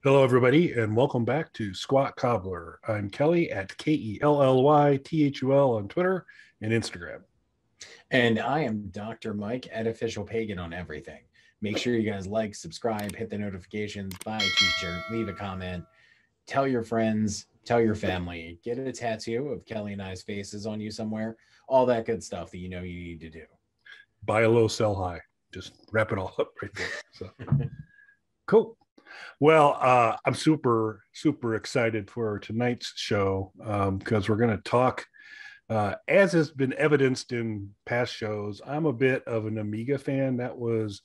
Hello, everybody, and welcome back to Squat Cobbler. I'm Kelly at KELLYTHUL on Twitter and Instagram. And I am Dr. Mike at Official Pagan on everything. Make sure you guys like, subscribe, hit the notifications, buy a t-shirt, leave a comment, tell your friends, tell your family, get a tattoo of Kelly and I's faces on you somewhere, all that good stuff that you know you need to do. Buy low, sell high. Just wrap it all up right there. So cool. Well, I'm super excited for tonight's show because we're going to talk. As has been evidenced in past shows, I'm a bit of an Amiga fan. That was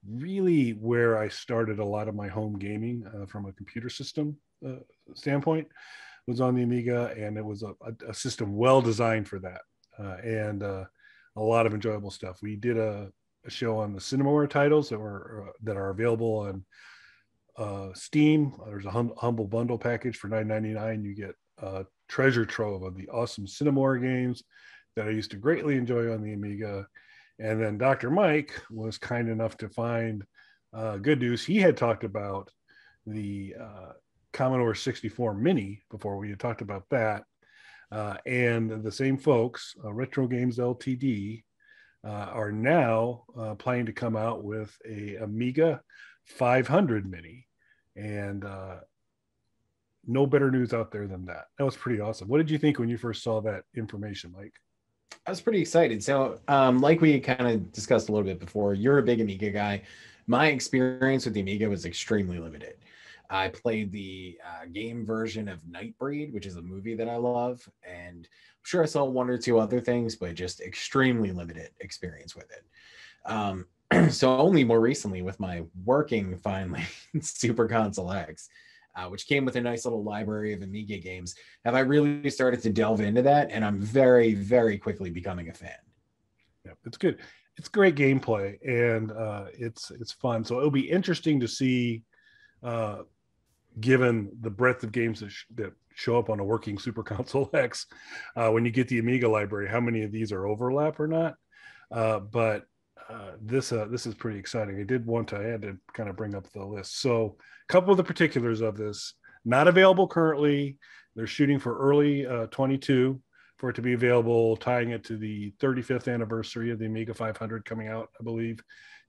really where I started a lot of my home gaming from a computer system standpoint, was on the Amiga, and it was a system well designed for that, and a lot of enjoyable stuff. We did a show on the Cinemaware titles that are available on Steam. There's a humble bundle package for $9.99. You get a treasure trove of the awesome Cinemaware games that I used to greatly enjoy on the Amiga. And then Dr. Mike was kind enough to find good news. He had talked about the Commodore 64 Mini before. We had talked about that. And the same folks, Retro Games Ltd, are now planning to come out with a Amiga 500 Mini. And no better news out there than that. That was pretty awesome. What did you think when you first saw that information, Mike? I was pretty excited. So, like we kind of discussed a little bit before, you're a big Amiga guy. My experience with the Amiga was extremely limited. I played the game version of Nightbreed, which is a movie that I love, and I'm sure I saw one or two other things, but just extremely limited experience with it. So only more recently with my working finally Super Console X, which came with a nice little library of Amiga games, have I really started to delve into that, and I'm very, very quickly becoming a fan. Yeah, it's good. It's great gameplay, and it's fun. So it'll be interesting to see, given the breadth of games that show up on a working Super Console X, when you get the Amiga library, how many of these are overlap or not. But this is pretty exciting. I had to kind of bring up the list. So a couple of the particulars of this: not available currently. They're shooting for early 22 for it to be available, tying it to the 35th anniversary of the Amiga 500 coming out, I believe,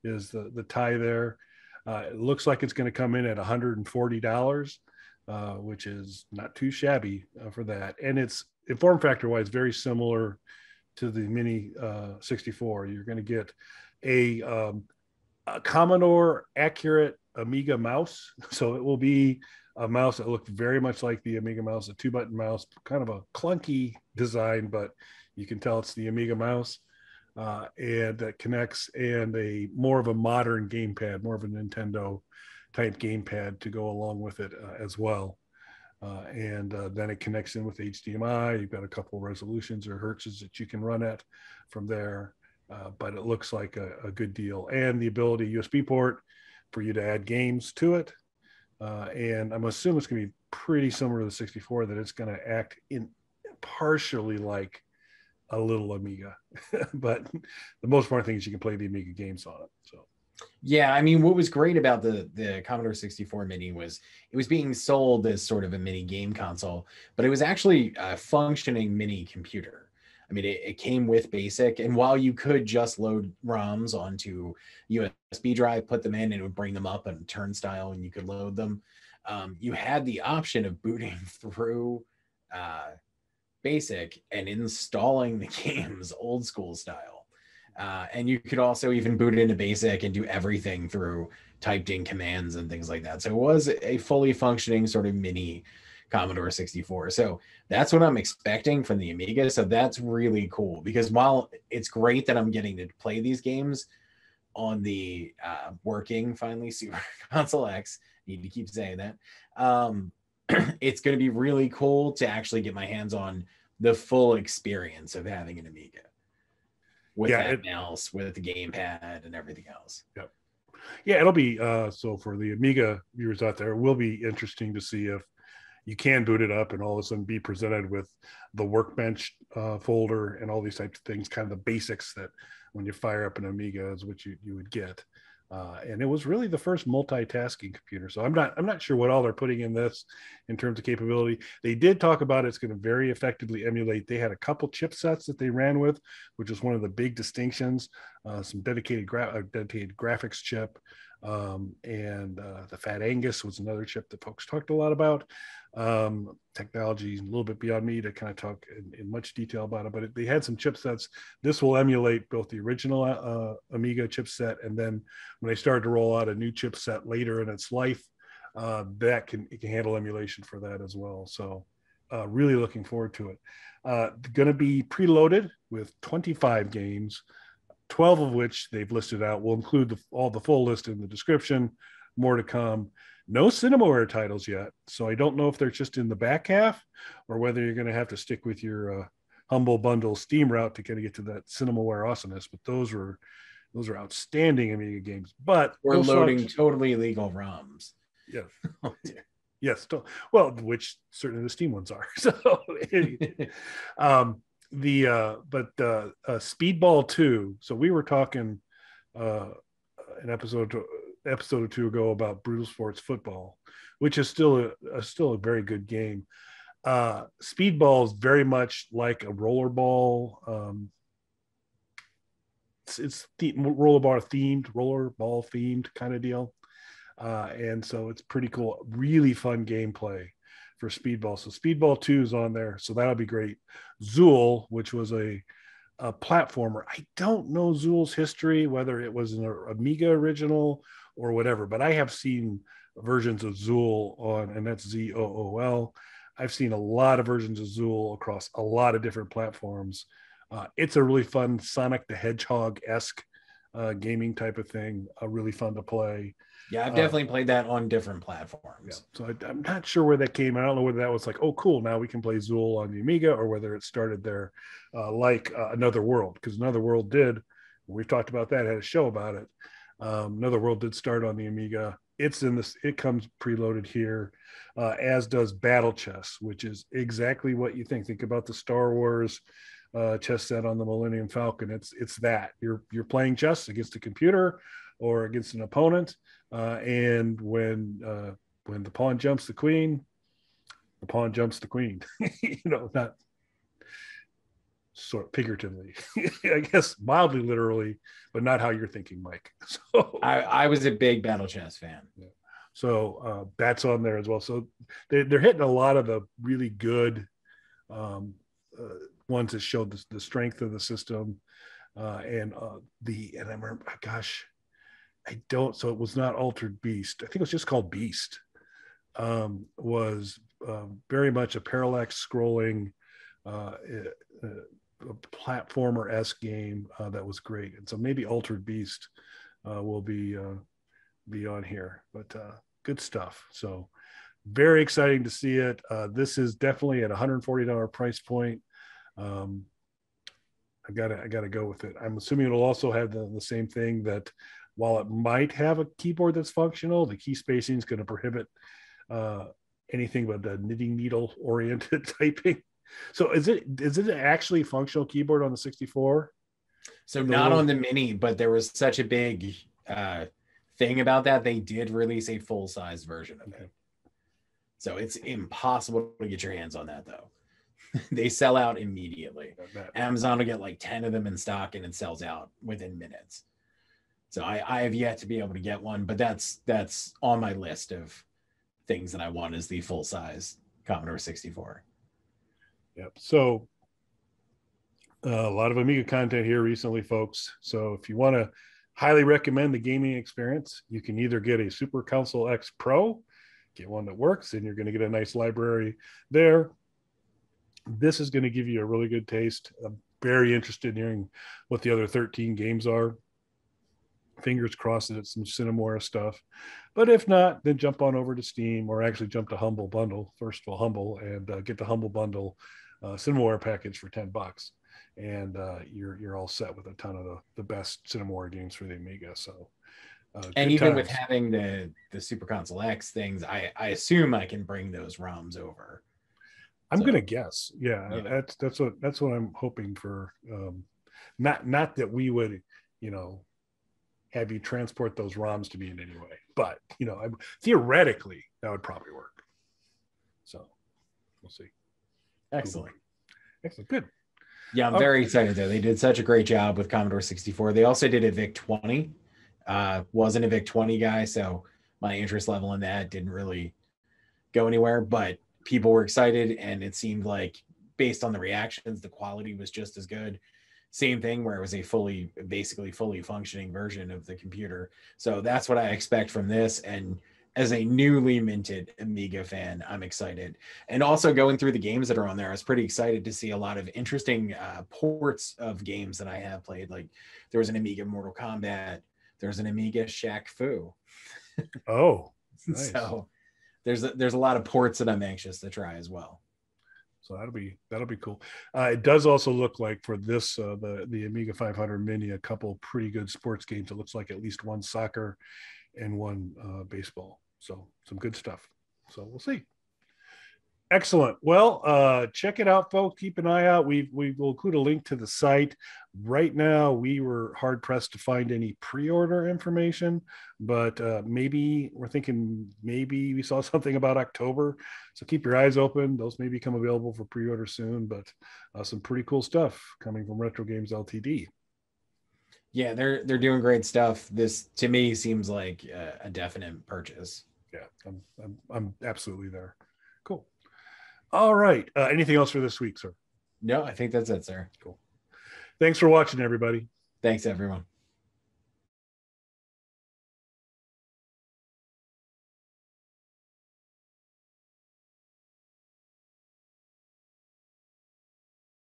is the tie there. It looks like it's going to come in at $140, which is not too shabby for that. And it's, in form factor wise, very similar to the Mini 64. You're going to get a Commodore accurate Amiga mouse. So it will be a mouse that looked very much like the Amiga mouse, a 2-button mouse, kind of a clunky design, but you can tell it's the Amiga mouse. And that connects, and a more of a modern gamepad, more of a Nintendo type gamepad to go along with it as well. And then it connects in with HDMI. You've got a couple of resolutions or hertzes that you can run at from there. But it looks like a good deal, and the ability USB port for you to add games to it. And I'm assuming it's going to be pretty similar to the 64, that it's going to act in partially like a little Amiga, but the most important thing is you can play the Amiga games on it. So yeah, I mean, what was great about the Commodore 64 Mini was it was being sold as sort of a mini game console, but it was actually a functioning mini computer. I mean, it came with BASIC, and while you could just load ROMs onto USB drive, put them in, and it would bring them up on turnstile, and you could load them, you had the option of booting through BASIC and installing the games old school style. And you could also even boot into BASIC and do everything through typed in commands and things like that. So it was a fully functioning sort of mini Commodore 64. So that's what I'm expecting from the Amiga. So that's really cool, because while it's great that I'm getting to play these games on the working finally Super Console X, need to keep saying that, it's going to be really cool to actually get my hands on the full experience of having an Amiga with mouse, with the gamepad and everything else. Yep. Yeah, it'll be so for the Amiga viewers out there, it will be interesting to see if you can boot it up and all of a sudden be presented with the Workbench folder and all these types of things, kind of the basics that when you fire up an Amiga is what you would get. And it was really the first multitasking computer. So I'm not sure what all they're putting in this in terms of capability. They did talk about it's going to very effectively emulate. They had a couple chipsets that they ran with, which is one of the big distinctions. Some dedicated graphics chip, and the Fat Angus was another chip that folks talked a lot about. Technology is a little bit beyond me to kind of talk in much detail about it, but they had some chipsets. This will emulate both the original Amiga chipset, and then when they started to roll out a new chipset later in its life, it can handle emulation for that as well. So really looking forward to it. Going to be preloaded with 25 games, 12 of which they've listed out. We'll include all the full list in the description. More to come. No Cinemaware titles yet, so I don't know if they're just in the back half or whether you're going to have to stick with your Humble Bundle Steam route to kind of get to that Cinemaware awesomeness. But those are outstanding Amiga games. But we're loading totally legal ROMs. Yeah. Oh, yes. Well, which certainly the Steam ones are. So, Speedball 2. So we were talking an episode or two ago about Brutal Sports Football, which is still a very good game. Speedball is very much like a rollerball. It's rollerball themed kind of deal. And so it's pretty cool. Really fun gameplay for Speedball. So Speedball 2 is on there. So that'll be great. Zool, which was a platformer. I don't know Zool's history, whether it was an Amiga original or whatever, but I have seen versions of Zool on, and that's Zool. I've seen a lot of versions of Zool across a lot of different platforms. It's a really fun Sonic the Hedgehog-esque gaming type of thing. Really fun to play. Yeah, I've definitely played that on different platforms. Yeah. So I'm not sure where that came. I don't know whether that was like, oh, cool, now we can play Zool on the Amiga, or whether it started there, like Another World, because Another World did. We've talked about that. Had a show about it. Another World did start on the Amiga. It's in this. It comes preloaded here, as does Battle Chess, which is exactly what you think. Think about the Star Wars chess set on the Millennium Falcon. It's that you're playing chess against a computer or against an opponent, and when the pawn jumps the queen, the pawn jumps the queen. Not sort of figuratively, I guess mildly literally, but not how you're thinking, Mike. So I was a big Battle Chess fan. Yeah. So that's on there as well. So they're hitting a lot of the really good ones that showed the strength of the system, and I remember, gosh, so it was not Altered Beast. I think it was just called Beast. Was very much a parallax scrolling a platformer-esque game that was great. And so maybe Altered Beast will be on here, but good stuff. So very exciting to see it. This is definitely at $140 price point. I gotta go with it. I'm assuming it'll also have the same thing, that while it might have a keyboard that's functional, the key spacing is going to prohibit anything but the knitting needle oriented typing. So is it actually a functional keyboard on the 64? So not on the Mini, but there was such a big thing about that. They did release a full-size version of it. So it's impossible to get your hands on that, though. They sell out immediately. Amazon will get like 10 of them in stock, and it sells out within minutes. So I have yet to be able to get one, but that's on my list of things that I want, is the full-size Commodore 64. Yep. So a lot of Amiga content here recently, folks. So if you want to highly recommend the gaming experience, you can either get a Super Console X Pro, get one that works, and you're going to get a nice library there. This is going to give you a really good taste. I'm very interested in hearing what the other 13 games are. Fingers crossed that it's some Cinemaware stuff. But if not, then jump on over to Steam, or actually jump to Humble Bundle. First of all, Humble, and get the Humble Bundle Cinemaware package for $10. And you're all set with a ton of the best Cinemaware games for the Amiga. So and even with having the Super Console X things, I assume I can bring those ROMs over. I'm gonna guess, yeah. That's what I'm hoping for. Not that we would, have you transport those ROMs to me in any way. But theoretically, that would probably work. So we'll see. Excellent. Excellent. Good. Yeah, I'm very excited though. They did such a great job with Commodore 64. They also did a VIC-20. Wasn't a VIC-20 guy, so my interest level in that didn't really go anywhere, but people were excited, and it seemed like based on the reactions, the quality was just as good. Same thing where it was a basically fully functioning version of the computer. So that's what I expect from this. And as a newly minted Amiga fan, I'm excited. And also going through the games that are on there, I was pretty excited to see a lot of interesting ports of games that I have played. Like there was an Amiga Mortal Kombat. There's an Amiga Shaq Fu. Oh, nice. So there's a lot of ports that I'm anxious to try as well. So that'll be cool. It does also look like for this the Amiga 500 Mini, a couple pretty good sports games. It looks like at least one soccer and one baseball. So some good stuff. So we'll see. Excellent. Well, check it out, folks. Keep an eye out. We will include a link to the site. Right now, we were hard pressed to find any pre-order information, but maybe we're thinking maybe we saw something about October. So keep your eyes open. Those may become available for pre-order soon, but some pretty cool stuff coming from Retro Games Ltd. Yeah, they're doing great stuff. This to me seems like a definite purchase. Yeah, I'm absolutely there. Cool. All right. Anything else for this week, sir? No, I think that's it, sir. Cool. Thanks for watching, everybody. Thanks, everyone.